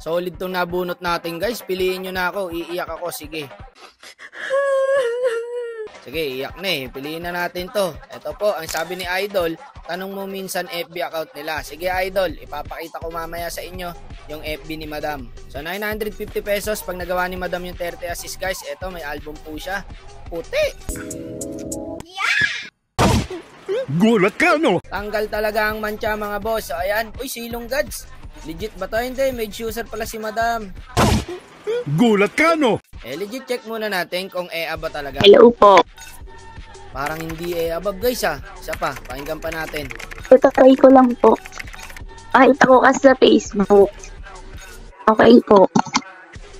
Solid tong nabunot natin guys. Piliin nyo na ako. Iiyak ako. Sige. Sige, iyak na eh. Piliin na natin to. Ito po, ang sabi ni Idol, tanong mo minsan FB account nila. Sige Idol, ipapakita ko mamaya sa inyo yung FB ni Madam. So 950 pesos pag nagawa ni Madam yung 30 assist guys. Ito, may album po siya. Puti! Gulat ka, no? Tanggal talaga ang mancha mga boss. So ayan, uy silong gods. Legit ba to? Hindi, mage user pala si Madam. Gulat ka, no? Legit check muna natin kung EA ba talaga. Hello po. Parang hindi EA above guys ha. Isa pa, pakinggan pa natin. Try ko lang po. Pakita ko kasi sa Facebook. Okay po.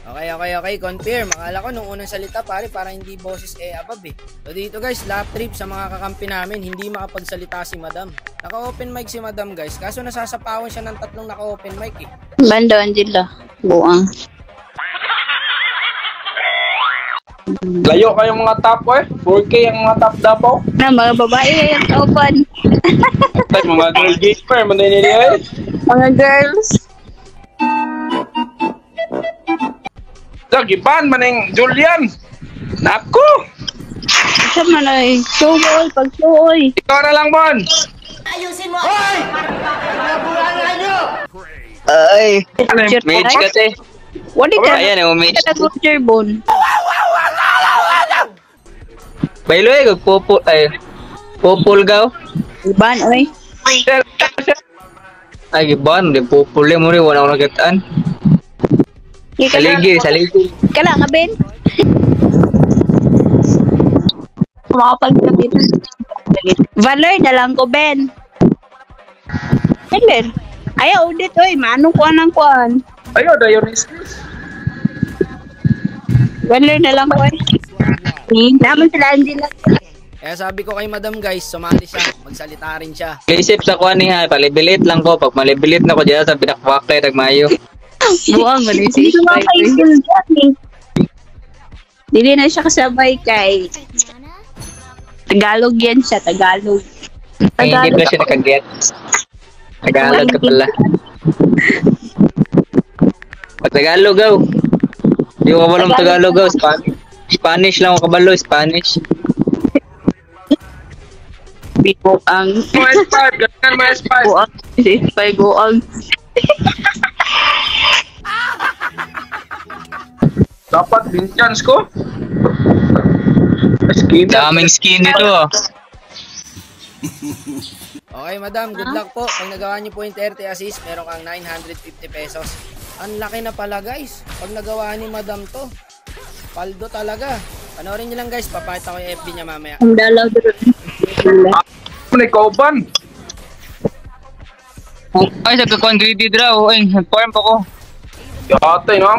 Okay. Confirm. Akala ko nung unang salita pare parang hindi boses EA above eh. So dito guys, lap trip sa mga kakampi namin. Hindi makapagsalita si Madam. Naka-open mic si Madam guys. Kaso nasasapawan siya ng 3 naka-open mic eh. Banda Angela. Buang. Layo kayong mga top eh. 4K ang mga top dapaw. Na mga babae yung open. At mga girl gamer, manini eh. Mga girls. Giban maning Julian. Nako. Isa man ay suoy, pagsuoy. Ikaw na lang, Bon. Ayusin mo! Hoy! Nabulangan nyo! Ay. Mage kasi. Wali ka. Ayan yung mage. Roger Bon. Bailo eh, magpupul ay. Pupul gaw. Iban, oy. Ay, giban. Di pupul mo rin. Wala ko nakitaan. Saligi. Kala nga, Ben. Makapagpapit. Valor na lang ko, Ben. Ben. Ayaw, udit, oy. Manong kuan ang kuan. Ayo, Dionis. Valor na lang ko, oy. Naman sila Angela. Kaya sabi ko kay Madam guys, sumali siya. Magsalita rin siya. Isip sa kuha niya. Palibilit lang ko. Pag malibilit na ko dyan sa pinakwaklay, nagmayo. Buang, manisip. Dili na siya kasabay kay Tagalog yan siya, Tagalog. Hindi ba siya nakaget? Tagalog ka pala. Tagalog gaw. Di ko kabalong Tagalog gaw. Spanish lang ako kabalo, Spanish. Biko ang PS5, ganyan mo S5. buang. Sipay buang. Dapat din chance ko. Skin. Daming skin dito. Okay Madam, good luck po. Pag nagawa niyo po yung 30 assist, meron kang 950 pesos. Ang laki na pala guys. Pag nagawa ni Madam to, paldo talaga. Panoorin niyo lang guys, papakita ko yung FB niya mamaya. Ang dalaw doon. Ano ikaw, Ban? Ay, sa kakon greedy draw. Ay, nag-farm pa ko. Yata, no?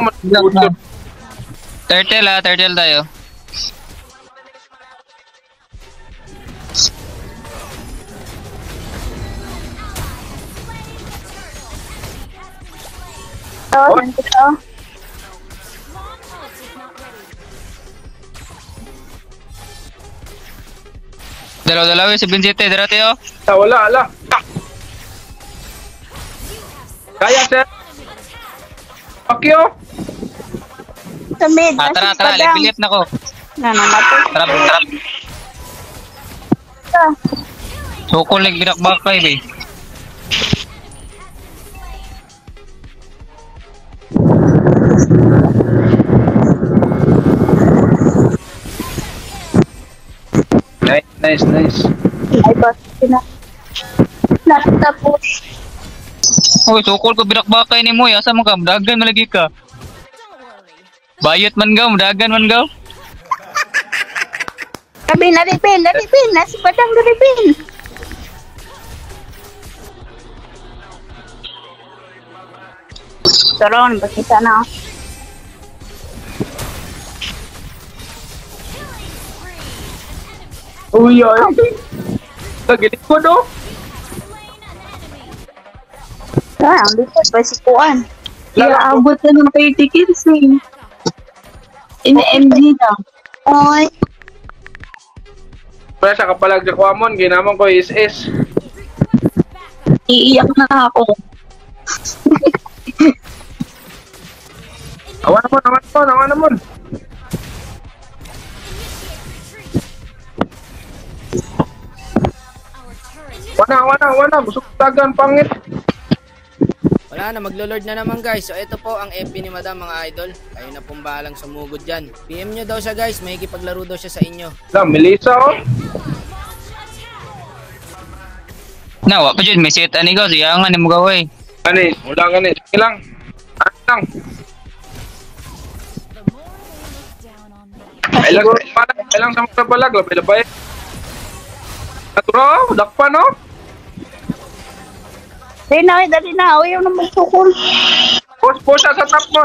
Turtle tayo. Oh, nandito. Dalaw-dalaw yung 77. Dara tayo. Wala. Kaya, sir. Pakyo. Sa mid. Tara. Lipilit na ko. Nananato. Tara. Sukol nagbirak-bakay, be. Nice. Ay, bakit na? Natapos. Uy, sukol ko birak-bakay ni mo. Asa mo ka? Dagan malagi ka. Bayot man gaw. Dagan man gaw. Sabi, naripin. Nasi padang naripin. Saron, bakit na? Uy, Gagilit ko, no? Ang likod, pasikuan. Iaabot na ng 30 kills eh. In-MG na. Oy. Wala siya kapalag sa kuamon, ginamon ko SS. Iiyak na ako. Awan naman. Wana. Busog tagan pangit. Wala na, maglo-lord na naman guys. So ito po ang FB ni Madam mga idol. Kayo na pong bahalang sumugod dyan. PM nyo daw siya guys, may ikipaglaro daw siya sa inyo. Melissa oh. Nawa pa dyan, may set ani ko. Siyangan ni mo gawin. Ani, wala gani. Sige lang. Ano lang. Kailang sa mga balag. Labay. Naturo, dakpa no? Dali na. Ayaw na magsukol. Push sa top mo.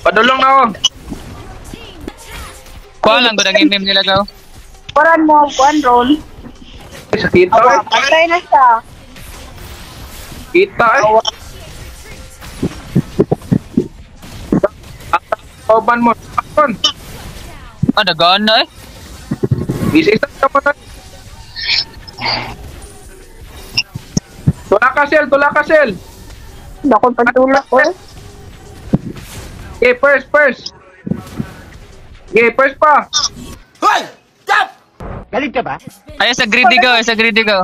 Padulong na ako. Kuha lang ko ng MM nila gaw. Paran mo, roll. Kita eh. Patay na siya. Kita eh. Oban mo. Dagaan na eh. Busy sa kapan. Tula ka sel. Bakit pantulak ko? Okay, first. Okay, first pa. Ay, sa greedy gaw.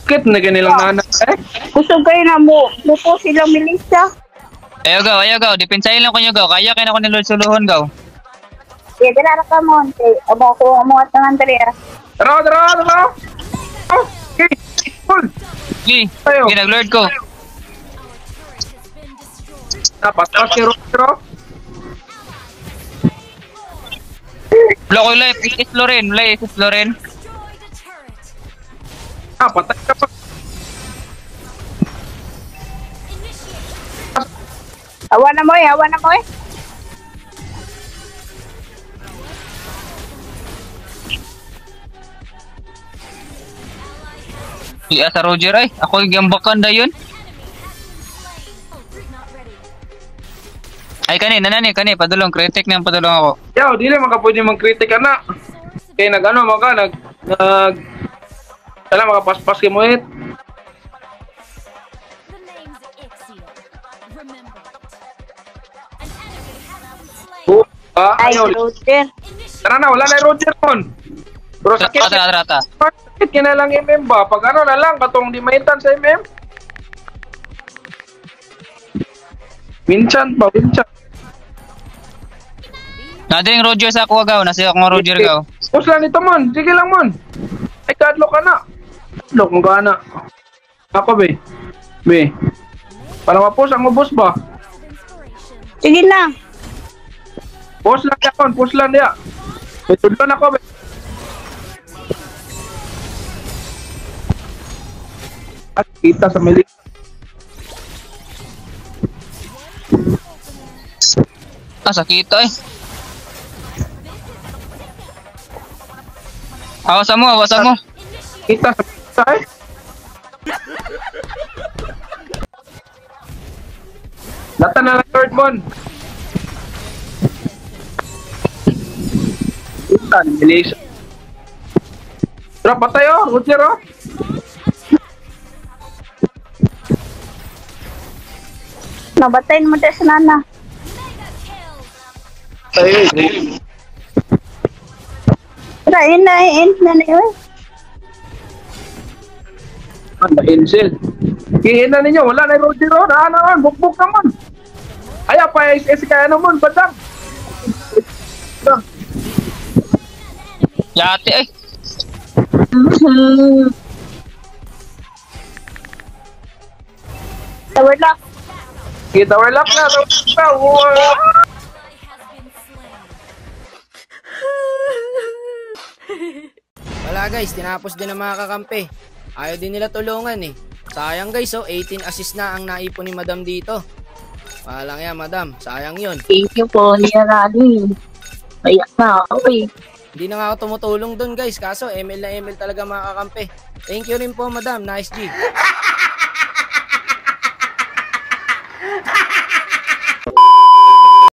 Kit na ganilang nanak eh. Gusto kayo na mo. Lupo silang Melissa. Ayaw gaw. Depensahin lang ko nyo gaw. Kaya kayo na ko niluluhon gaw. Kaya dala ka mo. Abo ko mo at ng Andrea. Tara. Okay, full. Gi, Ayaw. nag-lord ko. Paspas kay Rodro. Block ko life. Is Loren. Patay ka pa. Awa na mo eh. Iya sa Roger ay. Ako yung gambakan da yun. Ay kani, padulong. Critic na padulong ako. Yaw, dili man ka pwede mag-critic na. Kaya Tala makapaspas kay mo hit. Ay, Ayaw. Roger. Tara na, wala na yung Roger kon. Pero sakit. Rata. Sakit ka na lang MM ba? Pag ano na lang, katong di maintan sa MM. Winchan. Nadaling Roger sa ako gaw. Nasa akong Roger gaw. Push lang ito mon. Sige lang mon. Ay, kadlo ka na. Kadlo kung ka na. Ako be. Para mapus ang mabus ba? Sige na. Push lang dia. May tudlon ako be. At kita sa milik. Sakita eh. Awasan mo. Kita sa eh. Data na lang third mon. Kita ni Malaysia. Tara patay oh, Roger oh. Nabatayin mo tayo sa nana. Ay. Rain na yun. Ano Ansel? Kihin na ninyo, wala na yung Roger oh. Naan, bukbuk naman. Ayaw pa kaya naman, badang. Yate eh. Tower lock. Kita warlock na. Wala guys, tinapos din ang mga kakampi. Ayaw din nila tulungan eh. Sayang guys 18 assist na ang naipon ni Madam dito. Walang yan Madam, sayang yun. Thank you po, Nia Rally. Ayak na ako eh. Hindi na nga ako tumutulong dun guys, kaso ML na ML talaga mga kakampi. Thank you rin po Madam, nice G.